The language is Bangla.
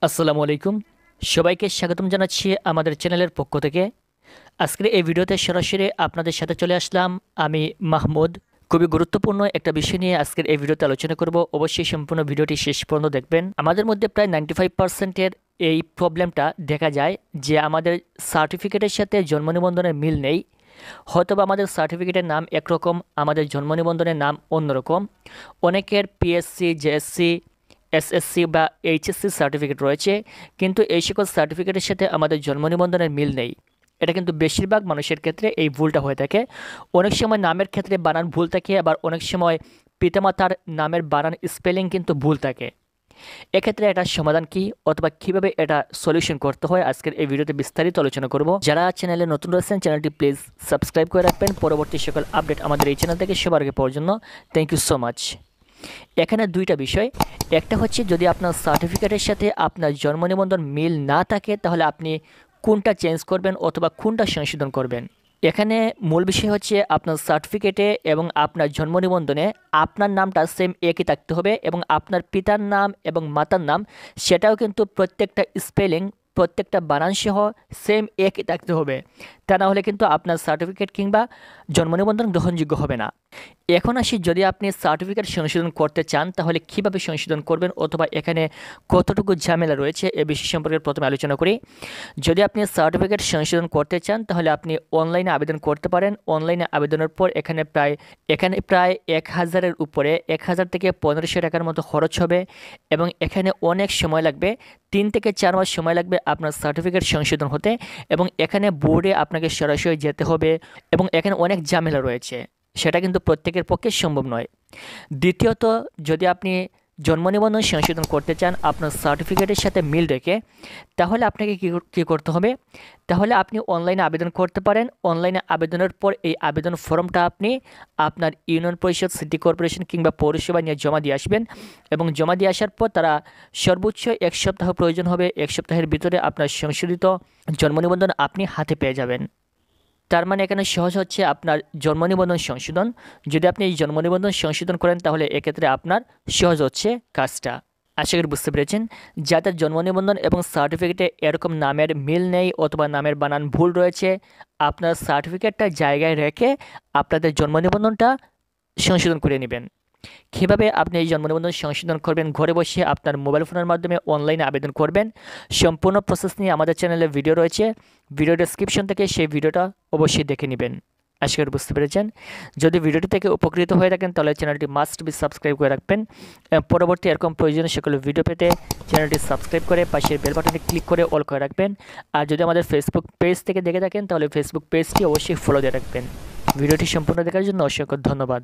আসসালামু আলাইকুম। সবাইকে স্বাগতম জানাচ্ছি আমাদের চ্যানেলের পক্ষ থেকে। আজকের এই ভিডিওতে সরাসরি আপনাদের সাথে চলে আসলাম আমি মাহমুদ। খুবই গুরুত্বপূর্ণ একটা বিষয় নিয়ে আজকের এই ভিডিওতে আলোচনা করব। অবশ্যই সম্পূর্ণ ভিডিওটি শেষ পর্যন্ত দেখবেন। আমাদের মধ্যে প্রায় 95%-এর এই প্রবলেমটা দেখা যায় যে আমাদের সার্টিফিকেটের সাথে জন্ম নিবন্ধনের মিল নেই। হয়তোবা আমাদের সার্টিফিকেটের নাম একরকম, আমাদের জন্ম নিবন্ধনের নাম অন্যরকম। অনেকের পিএসসি, জেএসসি, এসএসসি বা এইচএসসি সার্টিফিকেট রয়েছে, কিন্তু এই সকল সার্টিফিকেটের সাথে আমাদের জন্ম নিবন্ধনের মিল নেই। এটা কিন্তু বেশিরভাগ মানুষের ক্ষেত্রে এই ভুলটা হয়ে থাকে। অনেক সময় নামের ক্ষেত্রে বানান ভুল থাকে, আবার অনেক সময় পিতামাতার নামের বানান স্পেলিং কিন্তু ভুল থাকে। এক্ষেত্রে এটার সমাধান কি অথবা কিভাবে এটা সলিউশন করতে হয় আজকের এই ভিডিওতে বিস্তারিত আলোচনা করব। যারা চ্যানেলে নতুন রয়েছেন চ্যানেলটি প্লিজ সাবস্ক্রাইব করে রাখবেন পরবর্তী সকল আপডেট আমাদের এই চ্যানেল থেকে সবার আগে পাওয়ার জন্য। Thank you so much. এখানে দুইটা বিষয়। একটা হচ্ছে যদি আপনার সার্টিফিকেটের সাথে আপনার জন্ম নিবন্ধন মিল না থাকে তাহলে আপনি কোনটা চেঞ্জ করবেন অথবা কোনটা সংশোধন করবেন। এখানে মূল বিষয় হচ্ছে আপনার সার্টিফিকেটে এবং আপনার জন্ম নিবন্ধনে আপনার নামটা সেম একই থাকতে হবে, এবং আপনার পিতার নাম এবং মাতার নাম সেটাও কিন্তু প্রত্যেকটা স্পেলিং, প্রত্যেকটা বানান সহ সেম একই থাকতে হবে। তা না হলে কিন্তু আপনার সার্টিফিকেট কিংবা জন্ম নিবন্ধন গ্রহণযোগ্য হবে না। এখন আসি, যদি আপনি সার্টিফিকেট সংশোধন করতে চান তাহলে কিভাবে সংশোধন করবেন অথবা এখানে কতটুকু ঝামেলা রয়েছে এ বিষয় সম্পর্কে প্রথমে আলোচনা করি। যদি আপনি সার্টিফিকেট সংশোধন করতে চান তাহলে আপনি অনলাইনে আবেদন করতে পারেন। অনলাইনে আবেদনের পর এখানে প্রায় 1000-এর উপরে, 1000 থেকে 1500 টাকার মতো খরচ হবে, এবং এখানে অনেক সময় লাগবে। 3 থেকে 4 মাস সময় লাগবে আপনার সার্টিফিকেট সংশোধন হতে, এবং এখানে বোর্ডে আপনাকে সরাসরি যেতে হবে, এবং এখানে অনেক ঝামেলা রয়েছে, সেটা কিন্তু প্রত্যেকের পক্ষে সম্ভব নয়। দ্বিতীয়ত, যদি আপনি জন্ম নিবন্ধন সংশোধন করতে চান আপনার সার্টিফিকেটের সাথে মিল রেখে, তাহলে আপনাকে কী করতে হবে, তাহলে আপনি অনলাইনে আবেদন করতে পারেন। অনলাইনে আবেদনের পর এই আবেদন ফর্মটা আপনি আপনার ইউনিয়ন পরিষদ, সিটি কর্পোরেশন কিংবা পৌরসভা নিয়ে জমা দিয়ে আসবেন, এবং জমা দিয়ে আসার পর তারা সর্বোচ্চ 1 সপ্তাহ প্রয়োজন হবে। 1 সপ্তাহের ভিতরে আপনার সংশোধিত জন্ম নিবন্ধন আপনি হাতে পেয়ে যাবেন। তার মানে এখানে সহজ হচ্ছে আপনার জন্ম নিবন্ধন সংশোধন। যদি আপনি এই জন্ম নিবন্ধন সংশোধন করেন তাহলে এক্ষেত্রে আপনার সহজ হচ্ছে কাজটা। আশা করি বুঝতে পেরেছেন। যাদের জন্ম নিবন্ধন এবং সার্টিফিকেটে এরকম নামের মিল নেই অথবা নামের বানান ভুল রয়েছে, আপনার সার্টিফিকেটটা জায়গায় রেখে আপনাদের জন্ম নিবন্ধনটা সংশোধন করে নেবেন। কীভাবে আপনি এই জন্ম নিবন্ধন সংশোধন করবেন, ঘরে বসে আপনার মোবাইল ফোনের মাধ্যমে অনলাইনে আবেদন করবেন। সম্পূর্ণ প্রসেস নিয়ে আমাদের চ্যানেলে ভিডিও রয়েছে, ভিডিও ডেসক্রিপশন থেকে সেই ভিডিওটা অবশ্যই দেখে নেবেন। আশা করি বুঝতে পেরেছেন। যদি ভিডিওটি থেকে উপকৃত হয়ে থাকেন তাহলে চ্যানেলটি মাস্ট বি সাবস্ক্রাইব করে রাখবেন। পরবর্তী এরকম প্রয়োজনীয় সকল ভিডিও পেতে চ্যানেলটি সাবস্ক্রাইব করে পাশের বেল বাটনে ক্লিক করে অল করে রাখবেন। আর যদি আমাদের ফেসবুক পেজ থেকে দেখে থাকেন তাহলে ফেসবুক পেজটি অবশ্যই ফলো দিয়ে রাখবেন। ভিডিওটি সম্পূর্ণ দেখার জন্য অসংখ্য ধন্যবাদ।